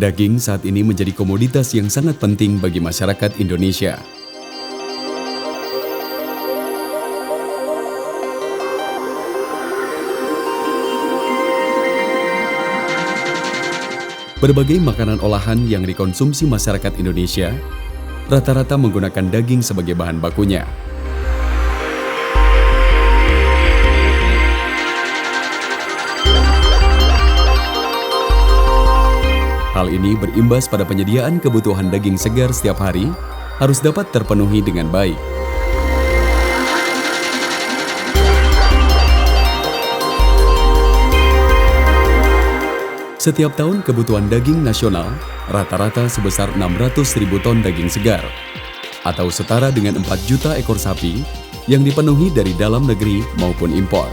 Daging saat ini menjadi komoditas yang sangat penting bagi masyarakat Indonesia. Berbagai makanan olahan yang dikonsumsi masyarakat Indonesia rata-rata menggunakan daging sebagai bahan bakunya. Hal ini berimbas pada penyediaan kebutuhan daging segar setiap hari harus dapat terpenuhi dengan baik. Setiap tahun kebutuhan daging nasional rata-rata sebesar 600.000 ton daging segar, atau setara dengan 4 juta ekor sapi yang dipenuhi dari dalam negeri maupun impor.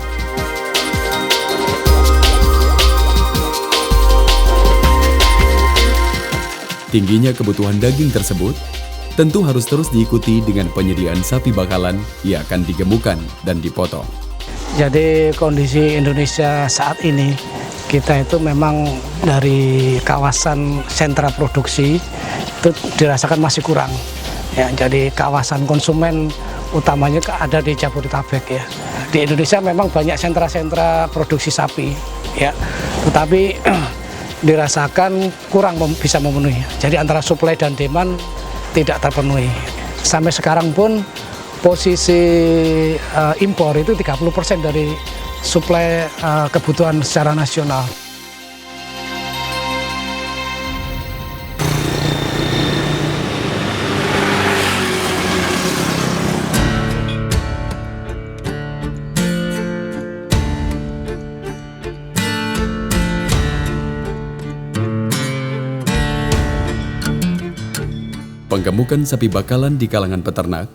Tingginya kebutuhan daging tersebut tentu harus terus diikuti dengan penyediaan sapi bakalan yang akan digemukkan dan dipotong. Jadi kondisi Indonesia saat ini, kita itu memang dari kawasan sentra produksi itu dirasakan masih kurang. Ya, jadi kawasan konsumen utamanya ada di Jabodetabek ya. Di Indonesia memang banyak sentra-sentra produksi sapi ya, tetapi dirasakan kurang bisa memenuhi. Jadi antara supply dan demand tidak terpenuhi. Sampai sekarang pun posisi impor itu 30% dari suplai kebutuhan secara nasional. Penggemukan sapi bakalan di kalangan peternak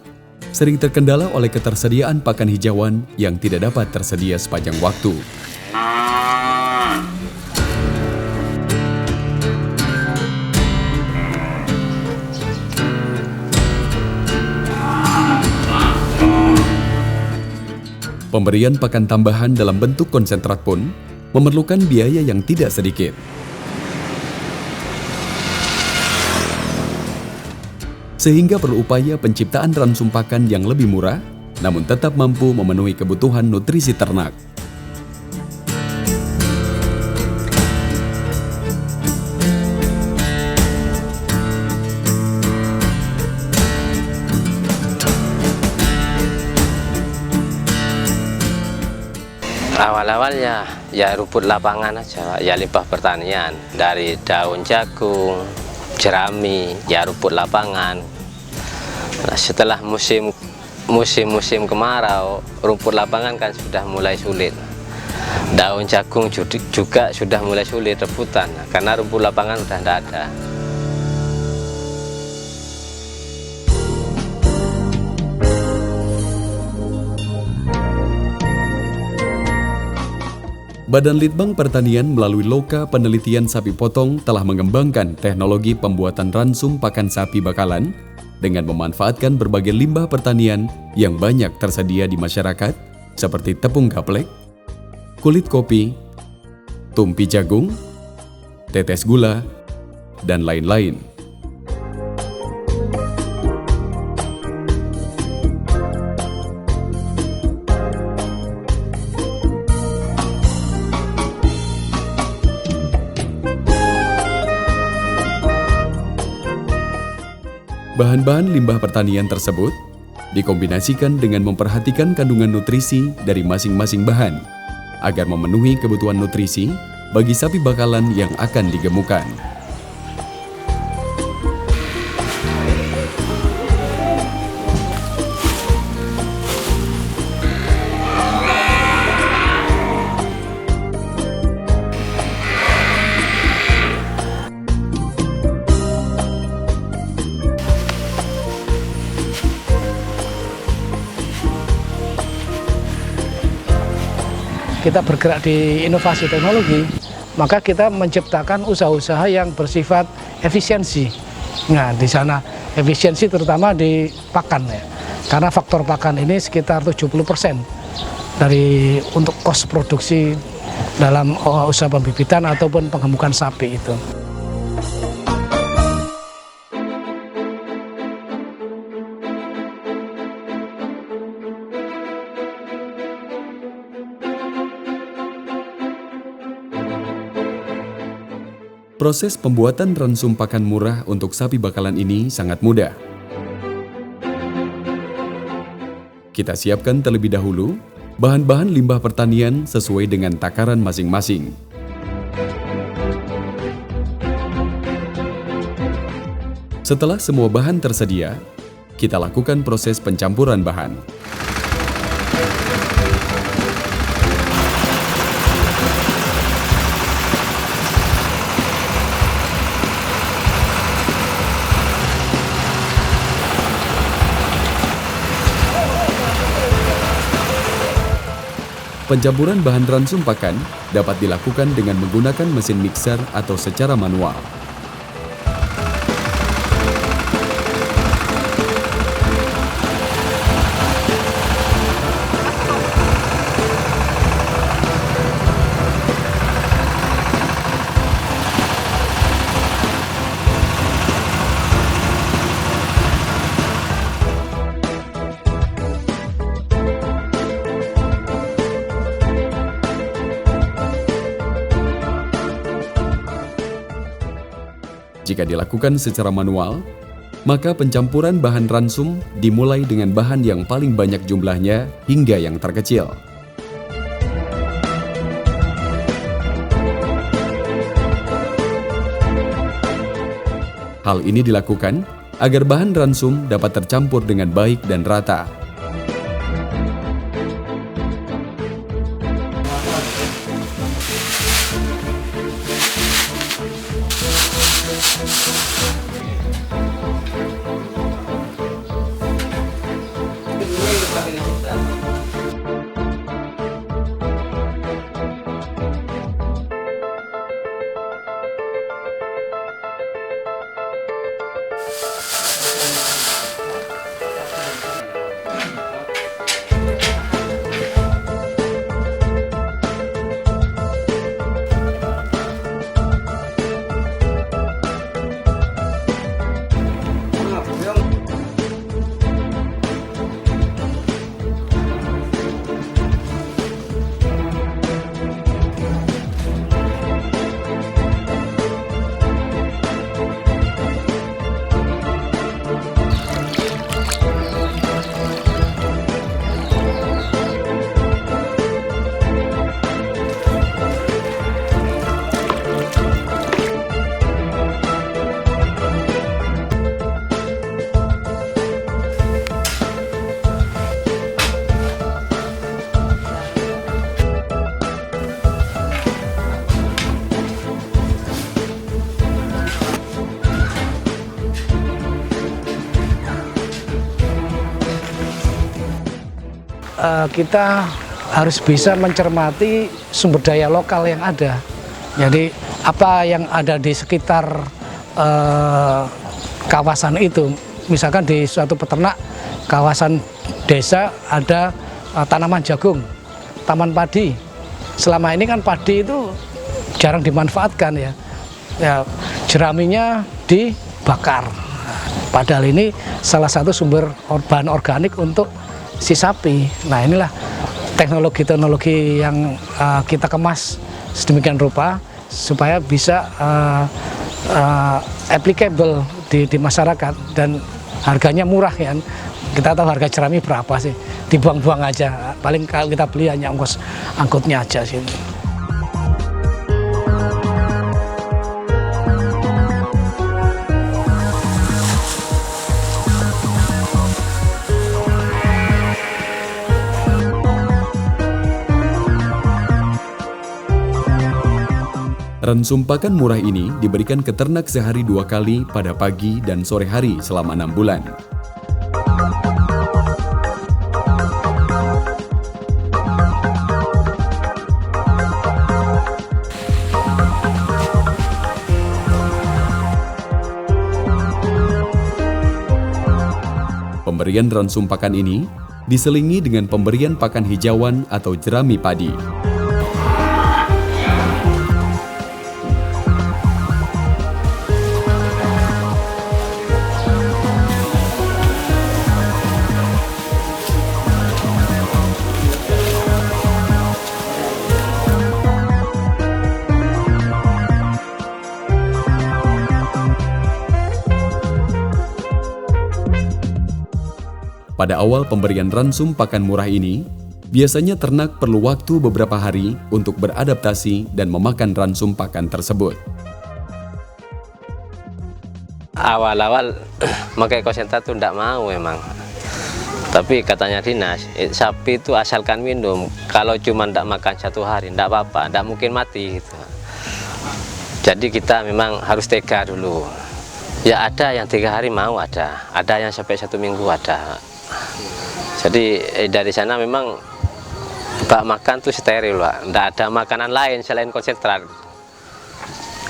sering terkendala oleh ketersediaan pakan hijauan yang tidak dapat tersedia sepanjang waktu. Pemberian pakan tambahan dalam bentuk konsentrat pun memerlukan biaya yang tidak sedikit. Sehingga perlu upaya penciptaan ransum pakan yang lebih murah, namun tetap mampu memenuhi kebutuhan nutrisi ternak. Awal-awal ya rumput lapangan aja, ya limbah pertanian dari daun jagung, jerami, ya rumput lapangan. Nah, setelah musim kemarau, rumput lapangan kan sudah mulai sulit. Daun jagung juga sudah mulai sulit rebutan karena rumput lapangan sudah tidak ada. Badan Litbang Pertanian melalui Loka Penelitian Sapi Potong telah mengembangkan teknologi pembuatan ransum pakan sapi bakalan dengan memanfaatkan berbagai limbah pertanian yang banyak tersedia di masyarakat seperti tepung gaplek, kulit kopi, tumpi jagung, tetes gula, dan lain-lain. Bahan-bahan limbah pertanian tersebut dikombinasikan dengan memperhatikan kandungan nutrisi dari masing-masing bahan agar memenuhi kebutuhan nutrisi bagi sapi bakalan yang akan digemukkan. Kita bergerak di inovasi teknologi, maka kita menciptakan usaha-usaha yang bersifat efisiensi. Nah, di sana efisiensi terutama di pakan ya. Karena faktor pakan ini sekitar 70% dari untuk kos produksi dalam usaha pembibitan ataupun penggemukan sapi itu. Proses pembuatan ransum pakan murah untuk sapi bakalan ini sangat mudah. Kita siapkan terlebih dahulu bahan-bahan limbah pertanian sesuai dengan takaran masing-masing. Setelah semua bahan tersedia, kita lakukan proses pencampuran bahan. Pencampuran bahan ransum pakan dapat dilakukan dengan menggunakan mesin mixer atau secara manual. Jika dilakukan secara manual, maka pencampuran bahan ransum dimulai dengan bahan yang paling banyak jumlahnya hingga yang terkecil. Hal ini dilakukan agar bahan ransum dapat tercampur dengan baik dan rata. Kita harus bisa mencermati sumber daya lokal yang ada. Jadi apa yang ada di sekitar kawasan itu, misalkan di suatu peternak kawasan desa ada tanaman jagung, taman padi. Selama ini kan padi itu jarang dimanfaatkan ya. Jeraminya dibakar. Padahal ini salah satu sumber bahan organik untuk si sapi. Nah, inilah teknologi-teknologi yang kita kemas sedemikian rupa supaya bisa applicable di masyarakat dan harganya murah ya. Kita tahu harga jerami berapa sih, dibuang-buang aja. Paling kalau kita beli hanya ongkos angkutnya aja sih. Ransum pakan murah ini diberikan ke ternak sehari 2 kali pada pagi dan sore hari selama 6 bulan. Pemberian ransum pakan ini diselingi dengan pemberian pakan hijauan atau jerami padi. Pada awal pemberian ransum pakan murah ini, biasanya ternak perlu waktu beberapa hari untuk beradaptasi dan memakan ransum pakan tersebut. Awal-awal pakai konsentrat itu tidak mau memang. Tapi katanya dinas, sapi itu asalkan minum, kalau cuma tidak makan 1 hari, tidak apa-apa, tidak mungkin mati gitu. Jadi kita memang harus tega dulu. Ya ada yang 3 hari mau, ada yang sampai 1 minggu ada. Jadi dari sana memang bak makan tuh steril, Pak. Tidak ada makanan lain selain konsentrat.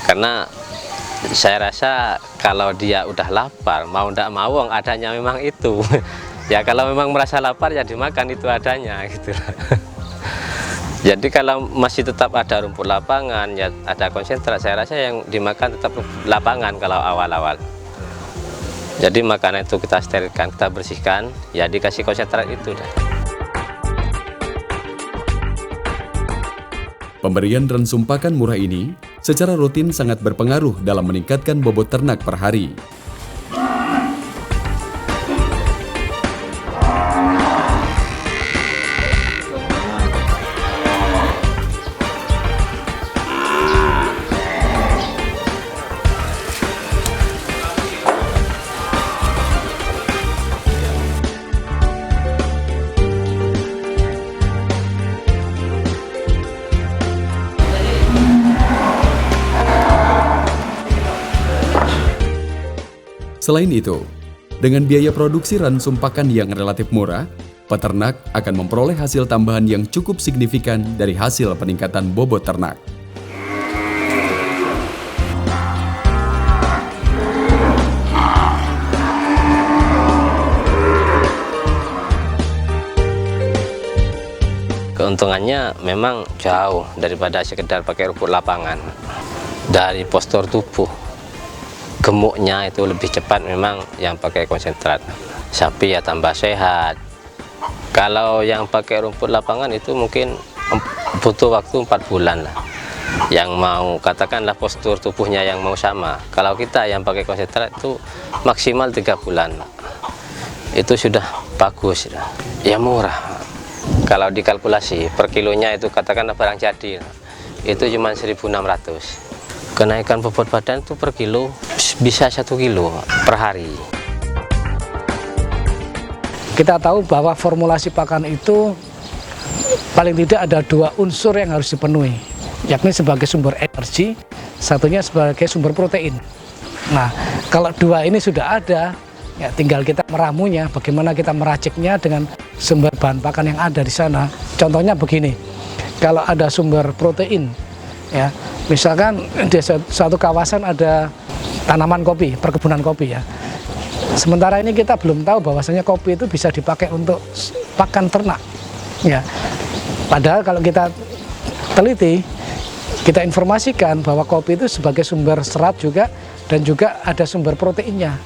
Karena saya rasa kalau dia udah lapar, mau tidak mau adanya memang itu. Ya kalau memang merasa lapar ya dimakan itu adanya gitu. Jadi kalau masih tetap ada rumput lapangan, ya ada konsentrat, saya rasa yang dimakan tetap lapangan kalau awal-awal. Jadi makanan itu kita sterilkan, kita bersihkan, ya dikasih konsentrat itu. Pemberian ransum pakan murah ini secara rutin sangat berpengaruh dalam meningkatkan bobot ternak per hari. Selain itu, dengan biaya produksi ransum pakan yang relatif murah, peternak akan memperoleh hasil tambahan yang cukup signifikan dari hasil peningkatan bobot ternak. Keuntungannya memang jauh daripada sekedar pakai rumput lapangan. Dari postur tubuh, gemuknya itu lebih cepat memang yang pakai konsentrat. Sapi ya tambah sehat. Kalau yang pakai rumput lapangan itu mungkin butuh waktu 4 bulan lah. Yang mau katakanlah postur tubuhnya yang mau sama. Kalau kita yang pakai konsentrat itu maksimal 3 bulan. Itu sudah bagus. Ya murah. Kalau dikalkulasi per kilonya itu katakanlah barang jadi. Itu cuma 1.600. Kenaikan bobot badan itu per kilo bisa 1 kilo per hari. Kita tahu bahwa formulasi pakan itu paling tidak ada 2 unsur yang harus dipenuhi, yakni sebagai sumber energi, satunya sebagai sumber protein. Nah, kalau 2 ini sudah ada, ya tinggal kita meramunya, bagaimana kita meraciknya dengan sumber bahan pakan yang ada di sana. Contohnya begini, kalau ada sumber protein, ya misalkan di suatu kawasan ada tanaman kopi, perkebunan kopi ya. Sementara ini kita belum tahu bahwasanya kopi itu bisa dipakai untuk pakan ternak. Ya. Padahal kalau kita teliti, kita informasikan bahwa kopi itu sebagai sumber serat juga dan juga ada sumber proteinnya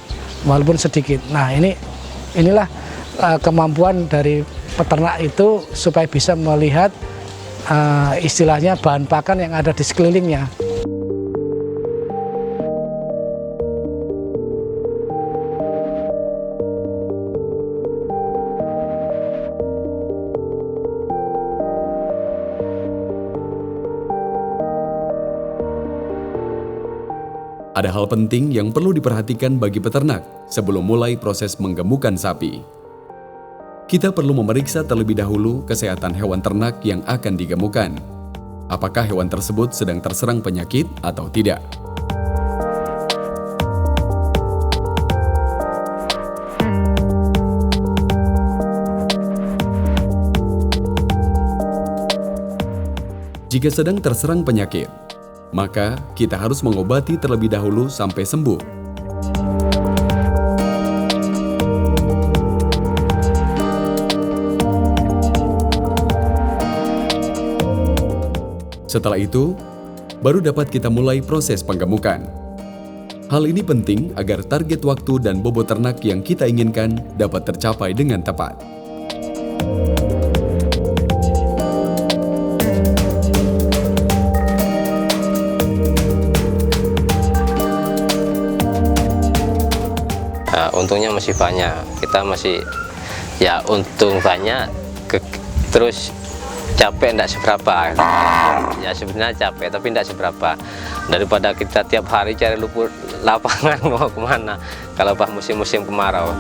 walaupun sedikit. Nah, inilah kemampuan dari peternak itu supaya bisa melihat istilahnya bahan pakan yang ada di sekelilingnya. Ada hal penting yang perlu diperhatikan bagi peternak sebelum mulai proses menggemukkan sapi. Kita perlu memeriksa terlebih dahulu kesehatan hewan ternak yang akan digemukkan. Apakah hewan tersebut sedang terserang penyakit atau tidak? Jika sedang terserang penyakit, maka kita harus mengobati terlebih dahulu sampai sembuh. Setelah itu, baru dapat kita mulai proses penggemukan. Hal ini penting agar target waktu dan bobot ternak yang kita inginkan dapat tercapai dengan tepat. Untungnya masih banyak, kita masih ya untung banyak, terus capek enggak seberapa. Ya sebenarnya capek tapi enggak seberapa, daripada kita tiap hari cari rumput lapangan mau kemana kalau pas musim-musim kemarau.